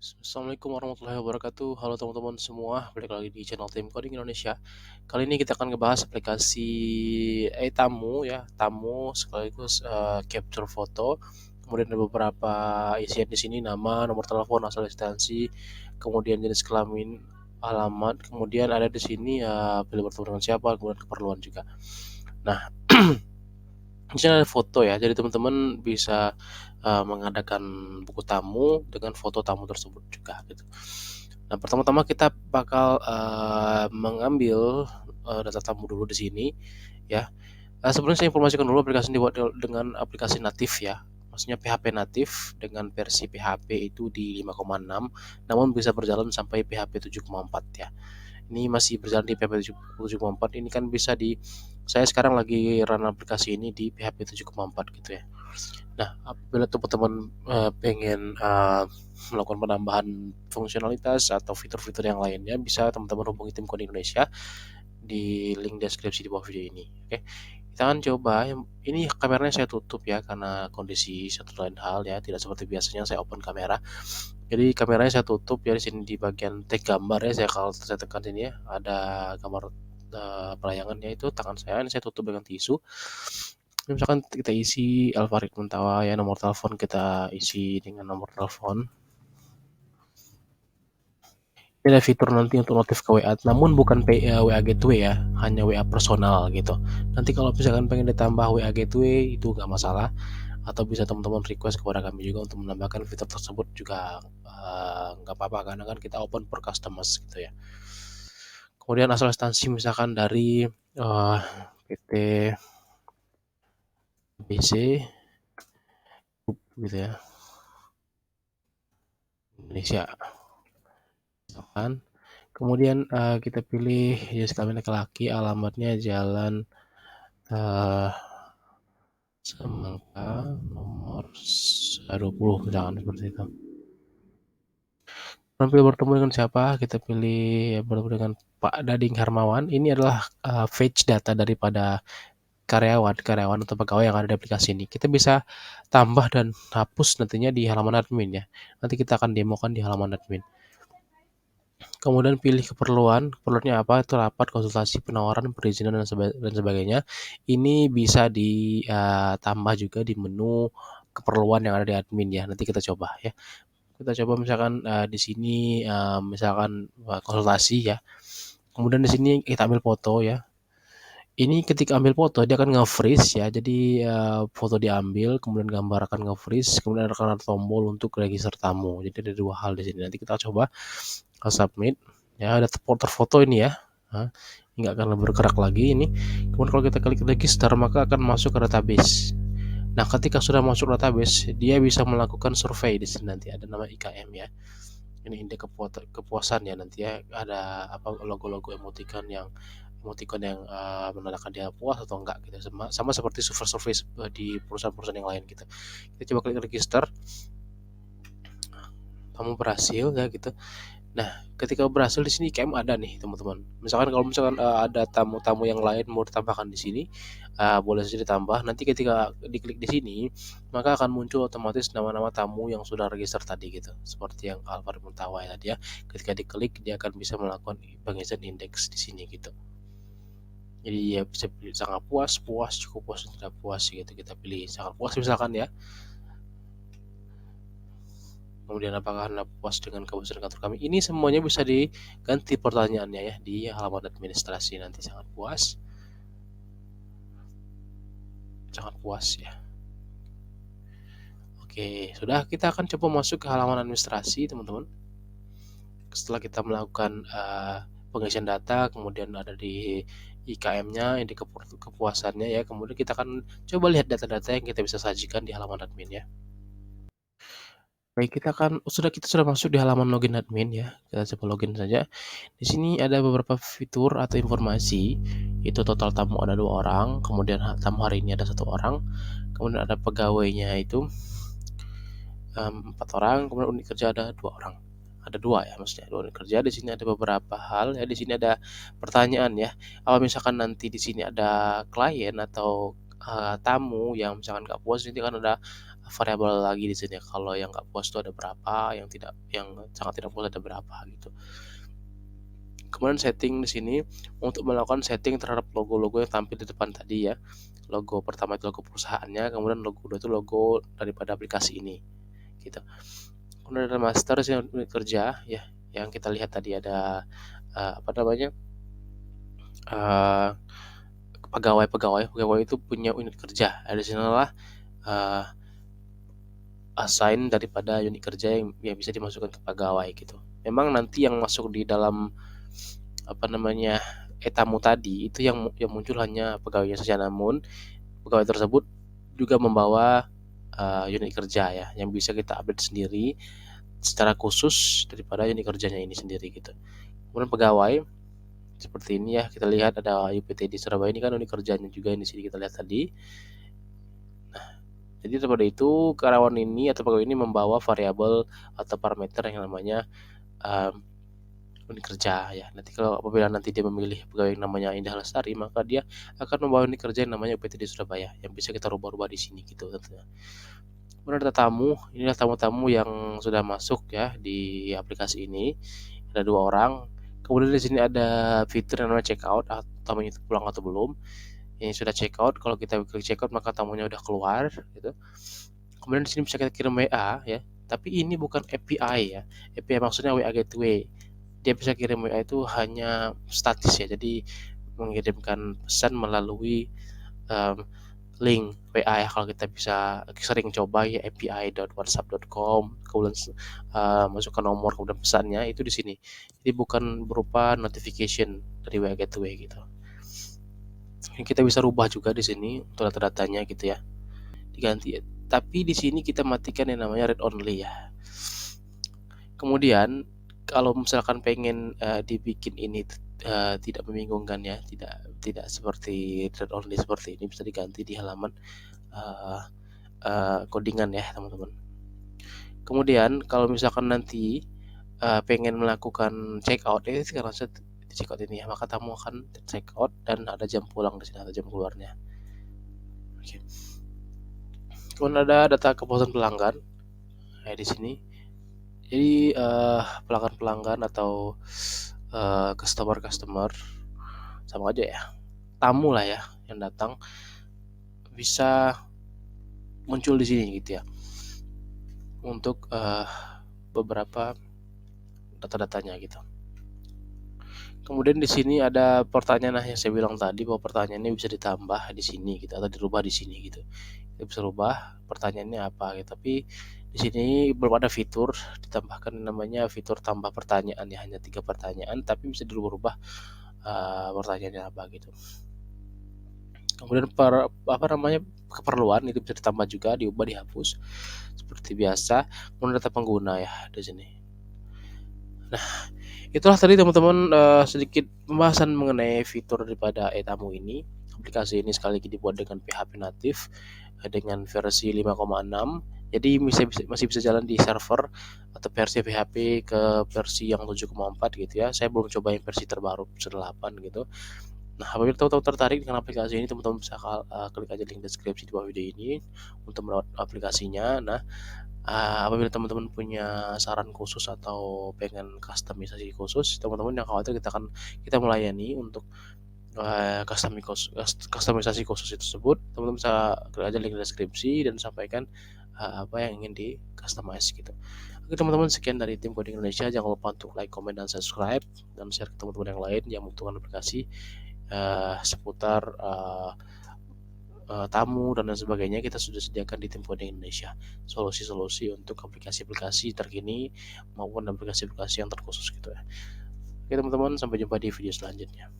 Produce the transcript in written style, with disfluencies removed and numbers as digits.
Assalamualaikum warahmatullahi wabarakatuh. Halo teman-teman semua, balik lagi di channel Tim Coding Indonesia. Kali ini kita akan ngebahas aplikasi tamu ya, tamu sekaligus capture foto. Kemudian ada beberapa isian di sini, nama, nomor telepon, asal instansi, kemudian jenis kelamin, alamat, kemudian ada di sini pilih bertemu dengan siapa, kemudian keperluan juga. Nah, di sini ada foto ya, jadi teman-teman bisa mengadakan buku tamu dengan foto tamu tersebut juga gitu. Nah, pertama-tama kita bakal mengambil data tamu dulu di sini ya. Sebelumnya saya informasikan dulu aplikasi ini dibuat dengan aplikasi natif ya. Maksudnya PHP natif dengan versi PHP itu di 5,6, namun bisa berjalan sampai PHP 7,4 ya. Ini masih berjalan di PHP 7,4. Ini kan bisa di saya sekarang lagi run aplikasi ini di PHP 7,4 gitu ya. Nah, apabila teman-teman pengen melakukan penambahan fungsionalitas atau fitur-fitur yang lainnya, bisa teman-teman hubungi tim Coding Indonesia di link deskripsi di bawah video ini. Oke, kita akan coba. Ini kameranya saya tutup ya karena kondisi satu lain hal ya, tidak seperti biasanya saya open kamera. Jadi kameranya saya tutup ya, di sini di bagian tag gambar ya, kalau saya tekan sini ya, ada gambar pelayangannya itu tangan saya, ini saya tutup dengan tisu. Misalkan kita isi Alfarid Muntawa ya, nomor telepon kita isi dengan nomor telepon. Ini ada fitur nanti untuk notif ke WA, namun bukan WA gateway ya, hanya WA personal gitu. Nanti kalau misalkan pengen ditambah WA gateway itu nggak masalah, atau bisa teman-teman request kepada kami juga untuk menambahkan fitur tersebut juga nggak apa-apa, karena kan kita open per customers gitu ya. Kemudian asal instansi misalkan dari PT BC gitu ya, Indonesia misalkan. Kemudian kita pilih jenis kelamin laki-laki, alamatnya Jalan Semangka nomor 20 misalkan seperti itu. Tampil bertemu dengan siapa? Kita pilih bertemu dengan Pak Dading Hermawan. Ini adalah fetch data daripada karyawan atau pegawai yang ada di aplikasi ini. Kita bisa tambah dan hapus nantinya di halaman admin ya. Nanti kita akan demokan di halaman admin. Kemudian pilih keperluannya apa, itu rapat, konsultasi, penawaran, perizinan, dan sebagainya. Ini bisa ditambah juga di menu keperluan yang ada di admin ya. Nanti kita coba ya. Kita coba misalkan di sini misalkan konsultasi ya. Kemudian di sini kita ambil foto ya. Ini ketika ambil foto dia akan nge-freeze ya. Jadi foto diambil, kemudian gambar akan nge-freeze, kemudian akan ada tombol untuk register tamu. Jadi ada dua hal di sini. Nanti kita coba submit. Ya, ada terfoto ini ya. Nah, ini nggak akan bergerak lagi ini. Kemudian kalau kita klik register maka akan masuk ke database. Nah, ketika sudah masuk database, dia bisa melakukan survei di sini, nanti ada nama IKM ya. Ini indeks kepuasan ya, nanti ya ada apa logo-logo emoticon yang menandakan dia puas atau enggak gitu, sama seperti survei di perusahaan-perusahaan yang lain gitu. Kita coba klik register, kamu berhasil ya gitu. Nah, ketika berhasil di sini IKM ada nih teman-teman. Misalkan kalau misalkan ada tamu-tamu yang lain mau ditambahkan di sini, boleh saja ditambah. Nanti ketika diklik di sini, maka akan muncul otomatis nama-nama tamu yang sudah register tadi gitu. Seperti yang Alfred Muntawa ya tadi ya. Ketika diklik dia akan bisa melakukan pengisian indeks di sini gitu. Jadi ya bisa pilih sangat puas, cukup puas, tidak puas gitu. Kita pilih sangat puas misalkan ya. Kemudian apakah Anda puas dengan kebersihan kantor kami? Ini semuanya bisa diganti pertanyaannya ya di halaman administrasi nanti. Sangat puas ya. Oke, sudah, kita akan coba masuk ke halaman administrasi teman-teman. Setelah kita melakukan pengisian data, kemudian ada di IKM-nya, ini kepuasannya ya. Kemudian kita akan coba lihat data-data yang kita bisa sajikan di halaman admin ya. Baik, kita sudah masuk di halaman login admin ya. Kita coba login saja. Di sini ada beberapa fitur atau informasi. Itu total tamu ada 2 orang, kemudian tamu hari ini ada 1 orang, kemudian ada pegawainya itu 4 orang, kemudian unit kerja ada 2 orang. Ada 2 ya maksudnya, 2 unit kerja. Di sini ada beberapa hal ya, di sini ada pertanyaan ya. Kalau misalkan nanti di sini ada klien atau tamu yang misalkan nggak puas, nanti kan ada variabel lagi di sini. Kalau yang nggak puas itu ada berapa, yang sangat tidak puas ada berapa gitu. Kemudian setting di sini untuk melakukan setting terhadap logo-logo yang tampil di depan tadi ya. Logo pertama itu logo perusahaannya, kemudian logo kedua itu logo daripada aplikasi ini gitu. Kemudian ada master unit kerja ya, yang kita lihat tadi ada apa namanya, pegawai itu punya unit kerja. Ada sinilah assign daripada unit kerja yang bisa dimasukkan ke pegawai gitu. Memang nanti yang masuk di dalam apa namanya etamu tadi itu yang muncul hanya pegawainya saja, namun pegawai tersebut juga membawa unit kerja ya, yang bisa kita update sendiri secara khusus daripada unit kerjanya ini sendiri gitu. Kemudian pegawai seperti ini ya, kita lihat ada UPT di Surabaya, ini kan unit kerjanya juga di sini kita lihat tadi. Nah, jadi daripada itu karyawan ini atau pegawai ini membawa variabel atau parameter yang namanya unit kerja ya. Nanti kalau apabila nanti dia memilih pegawai yang namanya Indah Lestari, maka dia akan membawa unit kerja yang namanya UPT di Surabaya, yang bisa kita rubah-rubah di sini gitu tentunya. Kemudian ada tamu, inilah tamu-tamu yang sudah masuk ya di aplikasi ini. Ada 2 orang. Kemudian di sini ada fitur yang namanya check out, tamunya itu pulang atau belum. Ini sudah check out, kalau kita klik check out maka tamunya udah keluar gitu. Kemudian di sini bisa kita kirim WA ya. Tapi ini bukan API ya. API maksudnya WA gateway. Dia bisa kirim WA itu hanya statis ya. Jadi mengirimkan pesan melalui link WA ya. Kalau kita bisa sering coba ya api.whatsapp.com, kemudian masukkan nomor kemudian pesannya itu di sini. Jadi bukan berupa notification dari WA gateway gitu. Kita bisa rubah juga di sini untuk data-datanya gitu ya, diganti. Tapi di sini kita matikan yang namanya read only ya. Kemudian kalau misalkan pengen dibikin ini tidak membingungkan ya, tidak seperti read only seperti ini, bisa diganti di halaman codingan ya teman-teman. Kemudian kalau misalkan nanti pengen melakukan check out, ini sekarang check out ini ya, maka kamu akan check out dan ada jam pulang di sini atau jam keluarnya. Oke. Kemudian ada data kepuasan pelanggan di sini. Jadi pelanggan atau customer sama aja ya, tamu lah ya yang datang bisa muncul di sini gitu ya untuk beberapa data-datanya gitu. Kemudian di sini ada pertanyaan yang saya bilang tadi, bahwa pertanyaannya bisa ditambah di sini gitu atau dirubah di sini gitu. Kita bisa rubah pertanyaannya apa gitu. Tapi di sini belum ada fitur ditambahkan namanya fitur tambah pertanyaan ya, hanya 3 pertanyaan tapi bisa dirubah-rubah pertanyaannya apa gitu. Kemudian keperluan itu bisa ditambah juga, diubah, dihapus seperti biasa. Kemudian data pengguna ya di sini. Nah, itulah tadi teman-teman sedikit pembahasan mengenai fitur daripada etamu ini. Aplikasi ini sekali lagi dibuat dengan PHP natif dengan versi 5,6. Jadi masih bisa jalan di server atau versi PHP ke versi yang 7,4 gitu ya. Saya belum coba yang versi terbaru 8 gitu. Nah, apabila teman-teman tertarik dengan aplikasi ini, teman-teman bisa klik aja link deskripsi di bawah video ini untuk mendownload aplikasinya. Nah, apabila teman-teman punya saran khusus atau pengen kustomisasi khusus, teman-teman yang khawatir kita melayani untuk kustomisasi khusus tersebut. Teman-teman bisa klik aja link deskripsi dan sampaikan apa yang ingin di customize gitu. Oke teman-teman, sekian dari tim Coding Indonesia. Jangan lupa untuk like, comment, dan subscribe, dan share ke teman-teman yang lain yang membutuhkan aplikasi seputar tamu dan lain sebagainya. Kita sudah sediakan di tim Coding Indonesia solusi-solusi untuk aplikasi-aplikasi terkini maupun aplikasi-aplikasi yang terkhusus gitu ya. Oke teman-teman, sampai jumpa di video selanjutnya.